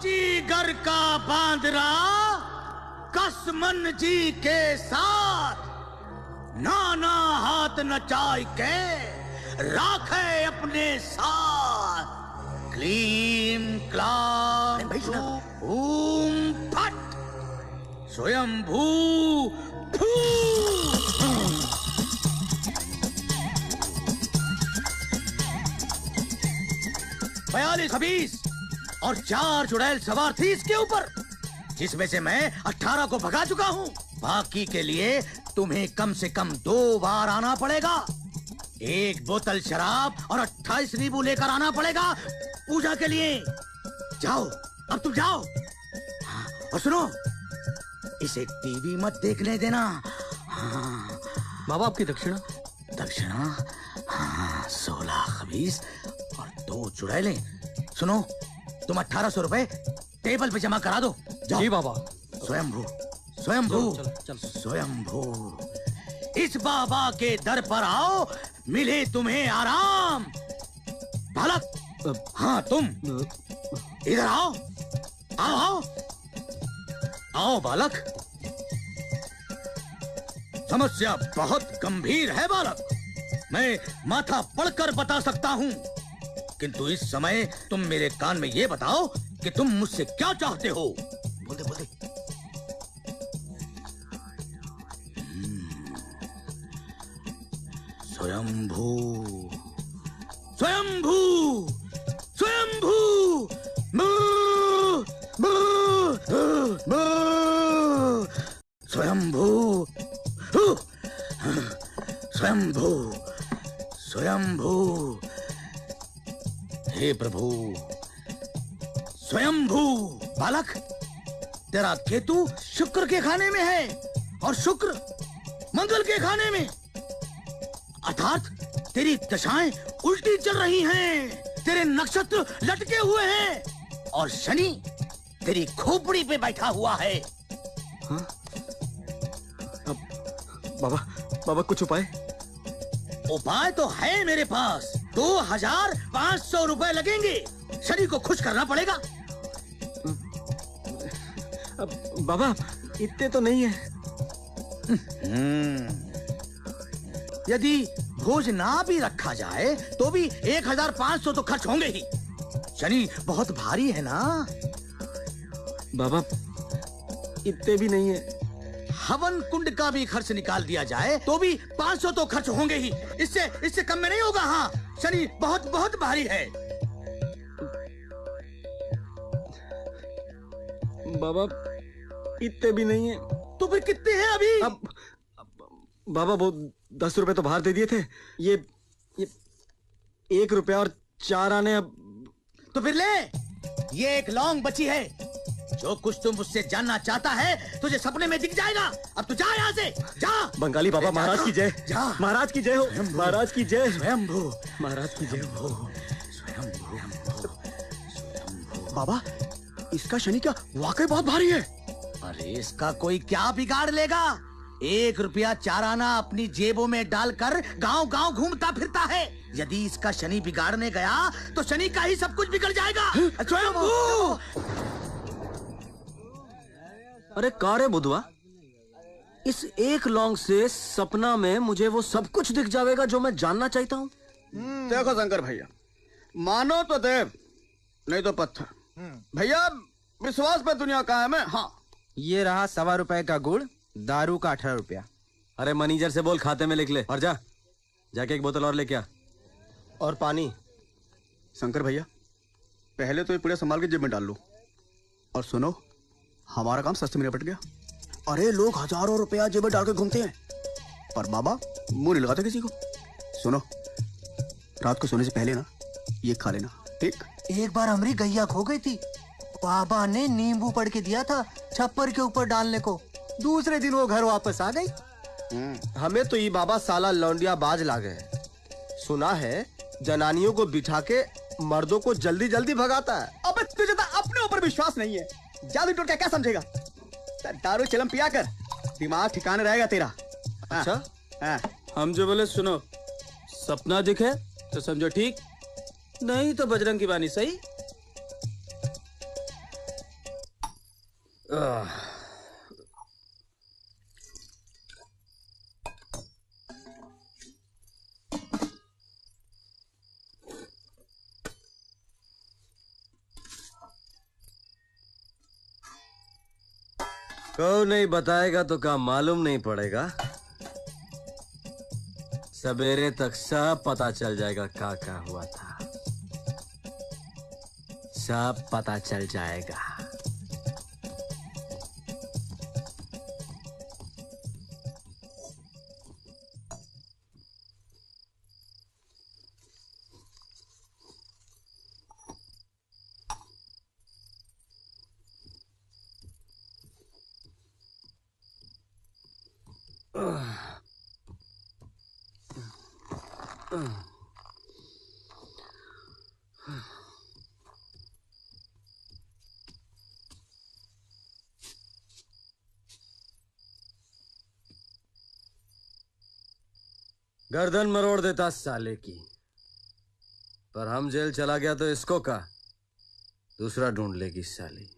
बाजीगर का बांदरा कसमन जी के साथ नाना हाथ नचाई के राखे अपने साथ। क्लीम क्लाम ओम फट स्वयंभू फू। 42 खबीस और 4 चुड़ैल सवार थी इसके ऊपर, जिसमें से मैं 18 को भगा चुका हूँ। बाकी के लिए तुम्हें कम से कम 2 बार आना पड़ेगा। 1 बोतल शराब और 28 नींबू लेकर आना पड़ेगा पूजा के लिए। जाओ, अब तुम जाओ। हाँ, और सुनो, इसे टीवी मत देखने देना। हाँ। बाबा आपकी दक्षिणा? दक्षिणा? हाँ, 16 खबीस और 2 चुड़ैलें। सुनो, तुम 1800 रुपए टेबल पे जमा करा दो। जाओ। जी बाबा। स्वयंभू, स्वयंभू, स्वयंभू, इस बाबा के दर पर आओ, मिले तुम्हें आराम। बालक, हाँ तुम इधर आओ, आओ आओ आओ बालक। समस्या बहुत गंभीर है बालक, मैं माथा पढ़कर बता सकता हूँ, किंतु इस समय तुम मेरे कान में ये बताओ कि तुम मुझसे क्या चाहते हो। बोलते बोलते। स्वयंभू, स्वयंभू, स्वयंभू, बू, बू, बू, स्वयंभू, स्वयंभू, स्वयंभू। हे प्रभु, स्वयंभू। बालक, तेरा केतु शुक्र के खाने में है और शुक्र मंगल के खाने में, अर्थात तेरी दशाएं उल्टी चल रही हैं, तेरे नक्षत्र लटके हुए हैं और शनि तेरी खोपड़ी पे बैठा हुआ है। हाँ? बाबा, बाबा कुछ उपाय? उपाय तो है मेरे पास। 2500 रुपए लगेंगे, शनि को खुश करना पड़ेगा। बाबा इतने तो नहीं है। यदि भोज ना भी रखा जाए तो भी 1500 तो खर्च होंगे ही। शनि बहुत भारी है ना। बाबा इतने भी नहीं है। हवन कुंड का भी खर्च निकाल दिया जाए तो भी 500 तो खर्च होंगे ही। इससे कम में नहीं होगा। हाँ, शनि बहुत बहुत भारी है। बाबा इतने भी नहीं है। तो फिर कितने हैं अभी? अब बाबा वो 10 रुपए तो बाहर दे दिए थे। ये 1 रुपया और 4 आने। अब तो फिर ले, ये 1 लौंग बची है। जो कुछ तुम मुझसे जानना चाहता है तुझे सपने में दिख जाएगा। अब तू जा यहाँ से, जा। बंगाली बाबा महाराज की जय। जा। महाराज की जय हो। महाराज की जय। स्वयंभू, महाराज की जय हो। स्वयंभू। बाबा, इसका शनि क्या वाकई बहुत भारी है? अरे इसका कोई क्या बिगाड़ लेगा। 1 रुपया 4 आना अपनी जेबों में डालकर गांव गांव घूमता फिरता है। यदि इसका शनि बिगाड़ने गया तो शनि का ही सब कुछ बिगड़ जाएगा। स्वयंभू। अरे कारे बुधवा, इस 1 लौंग से सपना में मुझे वो सब कुछ दिख जाएगा जो मैं जानना चाहता हूँ। देखो शंकर भैया, मानो तो देव, नहीं तो पत्थर। भैया विश्वास पे दुनिया कायम है। हाँ, ये रहा 1.25 रुपए का गुड़, दारू का 18 रुपया। अरे मैनेजर से बोल खाते में लिख ले और जा, जाके 1 बोतल और लेके आ। और पानी। शंकर भैया, पहले तो ये पूरा संभाल के जेब में डाल लो। और सुनो, हमारा काम सस्ते में निपट गया। अरे लोग हजारों रुपया जेब में डाल के घूमते हैं, पर बाबा मुंह नहीं लगाते किसी को। सुनो, रात को सोने से पहले ना ये खा लेना, ठीक? एक बार हमारी गैया खो गई थी, बाबा ने नींबू पड़ के दिया था छप्पर के ऊपर डालने को। दूसरे दिन वो घर वापस आ गई। हमें तो ये बाबा साला लौंडिया बाज ला गए। सुना है जनानियों को बिठा के मर्दों को जल्दी जल्दी भगाता है। अबे तुझे तो अपने ऊपर विश्वास नहीं है। जादू टोटका क्या समझेगा? दारू चिलम पिया कर, दिमाग ठिकाने रहेगा तेरा। अच्छा, हाँ। हम जो बोले सुनो, सपना दिखे तो समझो ठीक, नहीं तो बजरंग की बानी सही। कौन नहीं बताएगा तो क्या मालूम नहीं पड़ेगा। सवेरे तक सब पता चल जाएगा क्या हुआ था, सब पता चल जाएगा। गर्दन मरोड़ देता साले की, पर हम जेल चला गया तो इसको का दूसरा ढूंढ लेगी साली।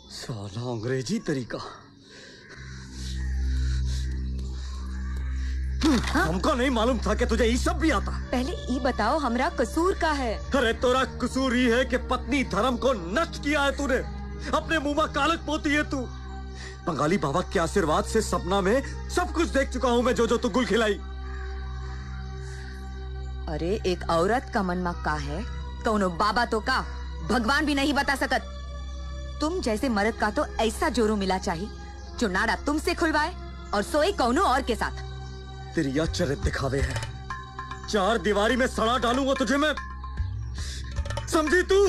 साला अंग्रेजी तरीका। हमको नहीं मालूम था कि तुझे ये सब भी आता। पहले ये बताओ हमरा कसूर का है? अरे तोरा कसूर ही है कि पत्नी धर्म को नष्ट किया है तूने। अपने मुंह में कालक पोती है तू। बंगाली बाबा के आशीर्वाद से सपना में सब कुछ देख चुका हूँ मैं, जो जो तू गुल खिलाई। अरे एक औरत का मन में का है, कौनो बाबा तो का भगवान भी नहीं बता सकत। तुम जैसे मर्द का तो ऐसा जोरू मिला चाहिए जो नाड़ा तुमसे खुलवाए और सोए कौनो और के साथ। तेरी यह चरित्र दिखावे है, चार दीवारी में सड़ा डालूंगा तुझे मैं, समझी तू?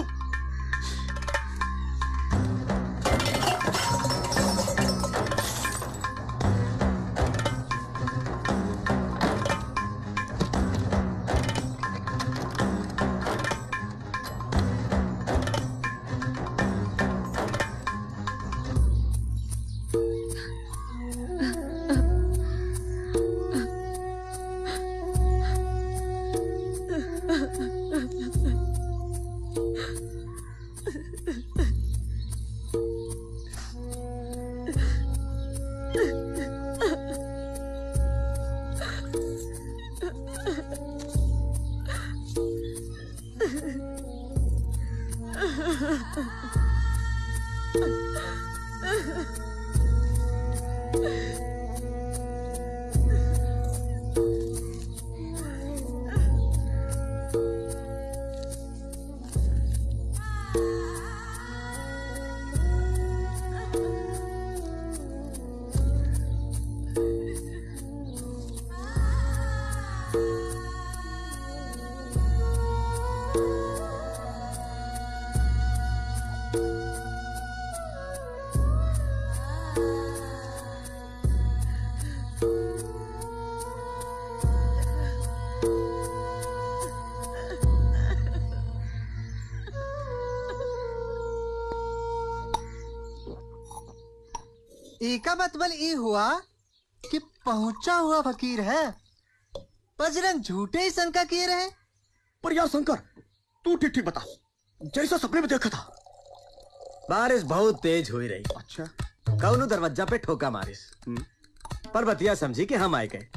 एका मतलब ये हुआ कि पहुंचा हुआ फकीर है, बजरंग झूठे ही शंका किए रहे। पर यार शंकर, तू ठीक ठीक बता, जैसा सपने में देखा था। बारिश बहुत तेज हुई रही। अच्छा। कौनो दरवाजा पे ठोका मारिस, पर बतिया समझी कि हम आए गए।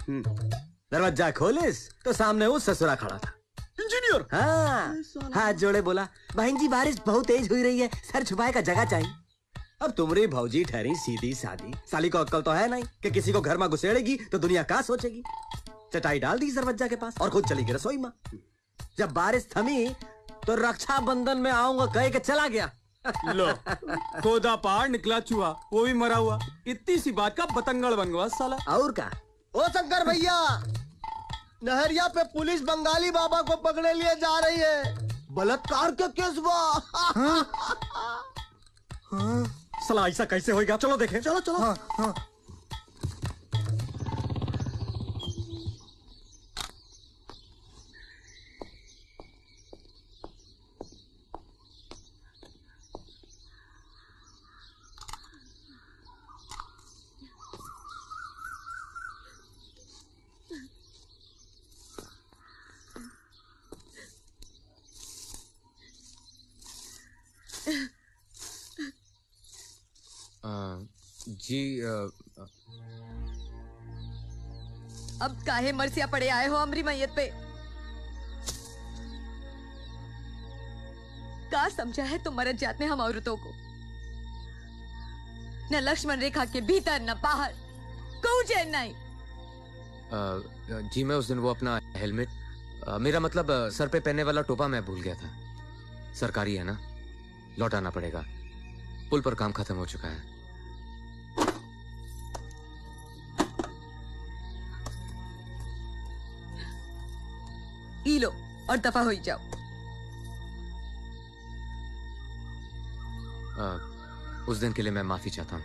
दरवाजा खोलिस तो सामने वो ससुरा खड़ा था। इंजीनियर। हाँ, हाथ जोड़े बोला, बहन जी बारिश बहुत तेज हुई रही है, सर छुपाए का जगह चाहिए। अब तुम्हारी भौजी ठहरी सीधी सादी, साली को अक्ल तो है नहीं कि किसी को घर में घुसेड़ेगी तो दुनिया का सोचेगी। चटाई डाल दी दरवाजा के पास और खुद चली गई रसोई में। जब बारिश थमी तो रक्षाबंधन में आऊंगा कह के चला गया। लो, खोदा पहाड़ निकला चूहा, वो भी मरा हुआ। इतनी सी बात का बतंगड़ बन गया साला। और का ओ शंकर भैया, नहरिया पे पुलिस बंगाली बाबा को पकड़े लिए जा रही है। बलात्कार के केस साला ऐसा कैसे होएगा? चलो देखे। चलो चलो। हाँ हाँ जी अब काहे मरसिया पड़े आए हो हमारी मैयत पे? का समझा है तुम मरद जात में हम औरतों को? न लक्ष्मण रेखा के भीतर न बाहर, कोई चैन नहीं। जी मैं उस दिन वो अपना हेलमेट, मेरा मतलब सर पे पहनने वाला टोपा मैं भूल गया था। सरकारी है ना, लौटाना पड़ेगा। पुल पर काम खत्म हो चुका है। ई लो और दफा हो जाओ। उस दिन के लिए मैं माफी चाहता हूँ।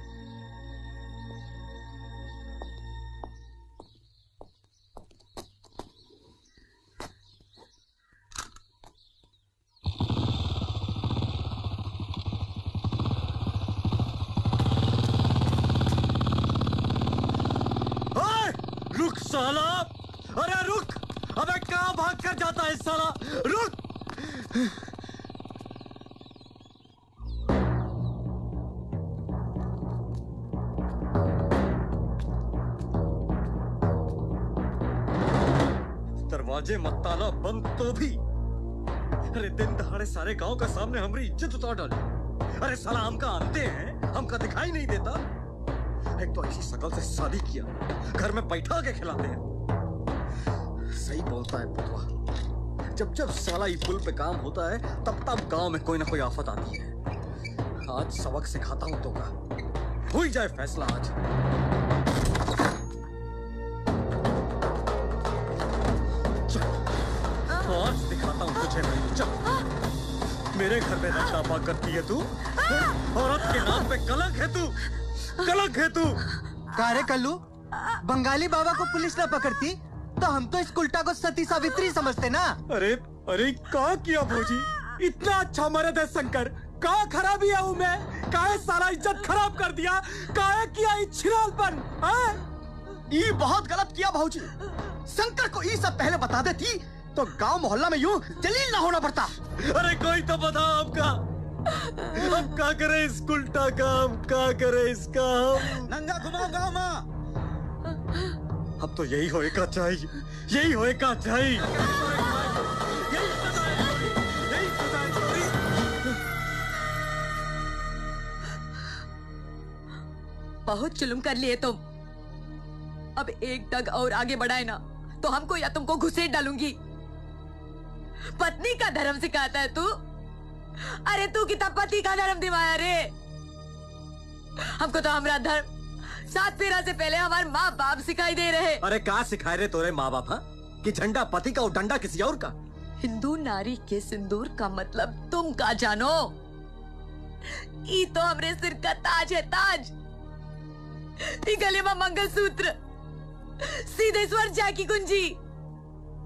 रुक साला! अरे रुक! अबे कहाँ भाग कर जाता है साला? रुक! दरवाजे मत ताला बंद तो भी। अरे दिन दहाड़े सारे गांव का सामने हमारी इज्जत उतार डाली। अरे साला हमका आते हैं, हमका दिखाई नहीं देता। एक तो ऐसी शकल से शादी किया, घर में बैठा के खिलाते हैं। सही बोलता है पुतवा। जब जब साला ये पुल पे काम होता है, तब तब गांव में कोई ना कोई आफत आती है। आज सबक सिखाता हूं तो का हो ही जाए फैसला आज। आज दिखाता हूं तुझे मैं। चल मेरे घर में छापा करती है तू। औरत के नाम पे कलंक है तू, कलंक है तू। कारे कल्लू, बंगाली बाबा को पुलिस न पकड़ती तो हम तो इस उल्टा को सती सावित्री समझते ना। अरे अरे क्या किया भौजी? इतना अच्छा मर्द है शंकर, का खराबी है मैं? काहे सारा इज्जत खराब कर दिया? काहे किया छिनालपन? ये बहुत गलत किया भौजी। शंकर को ये सब पहले बता देती तो गांव मोहल्ला में यूं जलील ना होना पड़ता। अरे कोई तो बता आपका। हम क्या करे इस उल्टा काम, क्या करे इसका हम? नंगा घुमाओ गाँव में। अब तो यही होएगा चाहिए, यही होएगा चाहिए। यही सजा है, यही सजा है छोरी। बहुत जुल्म कर लिए तुम। अब एक डग और आगे बढ़ाए ना तो हमको या तुमको घुसेड़ डालूंगी। पत्नी का धर्म सिखाता है तू? अरे तू कितना पति का धर्म दिवाया रे? हमको तो हमारा धर्म सात फेरा से पहले हमारे माँ बाप सिखाई दे रहे। अरे क्या सिखाए रे तोरे माँ बाप? हाँ कि झंडा पति का और डंडा किसी और का? हिंदू नारी के सिंदूर का मतलब तुम का जानो? ये तो हमरे सिर का ताज है, ताज। ये गले में मंगलसूत्र, सीधे स्वर जाकी कुंजी।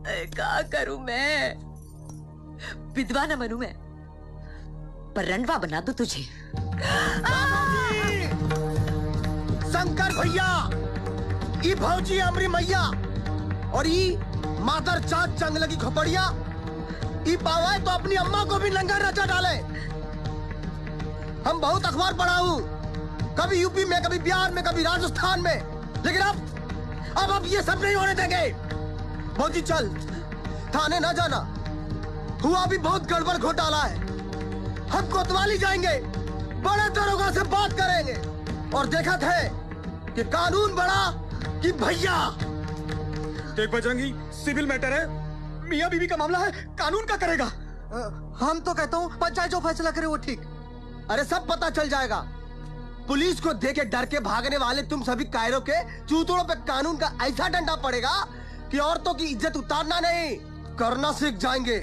क्या करूं मैं? विधवा न बनूं मैं, पर रणवा बना दो तुझे। शंकर भैया, ई भौजी अमरी मैया और ई मादर चाँद जंग लगी खोपड़िया, ई पावा तो अपनी अम्मा को भी नंगा नचा डाले। हम बहुत अखबार पढ़ा हूँ, कभी यूपी में, कभी बिहार में, कभी राजस्थान में, लेकिन अब ये सब नहीं होने देंगे। भौजी चल, थाने ना जाना, हुआ भी बहुत गड़बड़ घोटाला है। हम कोतवाली जाएंगे, बड़े दरोगा से बात करेंगे और देखा थे कि कानून बड़ा कि भैया। देख बजरंगी, सिविल मैटर है, मियाँ बीवी का मामला है, कानून का करेगा। हम तो कहता हूँ पंचायत जो फैसला करे वो ठीक। अरे सब पता चल जाएगा। पुलिस को देख के डर के भागने वाले तुम सभी कायरों के चूतड़ों पे कानून का ऐसा डंडा पड़ेगा कि औरतों की इज्जत उतारना नहीं, करना सीख जाएंगे।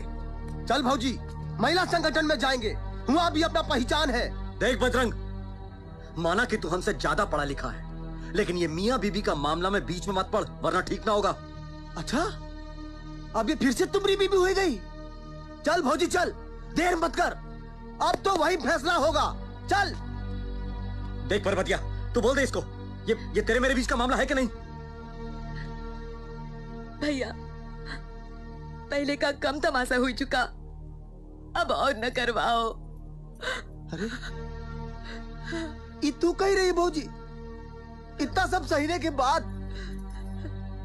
चल भौजी, महिला संगठन में जाएंगे, वहाँ भी अपना पहचान है। देख बजरंग, माना कि तू हमसे ज्यादा पढ़ा लिखा है, लेकिन ये मियाँ बीबी का मामला में बीच में मत पड़, वरना ठीक ना होगा। अच्छा, अब ये फिर से तुम्हारी बीबी हो गई। चल भौजी चल, देर मत कर, अब तो वही फैसला होगा। चल। देख परबतिया, तू बोल दे इसको, ये तेरे मेरे बीच का मामला है कि नहीं? भैया, पहले का कम तमाशा हो चुका, अब और न करवाओ। अरे ये तू कह रही भौजी? इतना सब सहने के बाद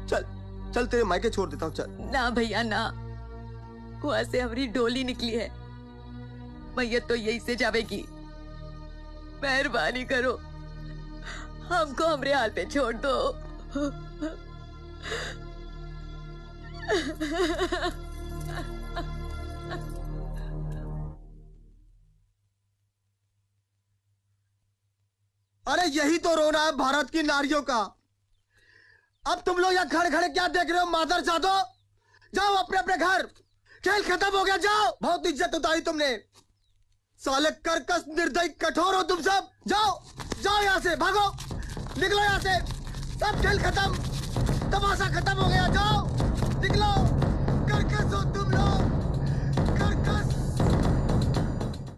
चल चल तेरे मायके छोड़ देता हूँ। चल ना भैया ना, वहां से हमारी डोली निकली है, भैया तो यही से जावेगी। मेहरबानी करो, हमको हमरे हाल पे छोड़ दो। अरे यही तो रोना है भारत की नारियों का। अब तुम लोग यहाँ खड़े खड़े क्या देख रहे हो? मादर जादो, जाओ अपने अपने घर, खेल खत्म हो गया, जाओ। बहुत इज्जत उतारी तुमने, साले कर्कश निर्दयी कठोर हो तुम सब। जाओ जाओ यहाँ से, भागो, निकलो यहाँ से, सब खेल खत्म, तमाशा खत्म हो गया, जाओ निकलो।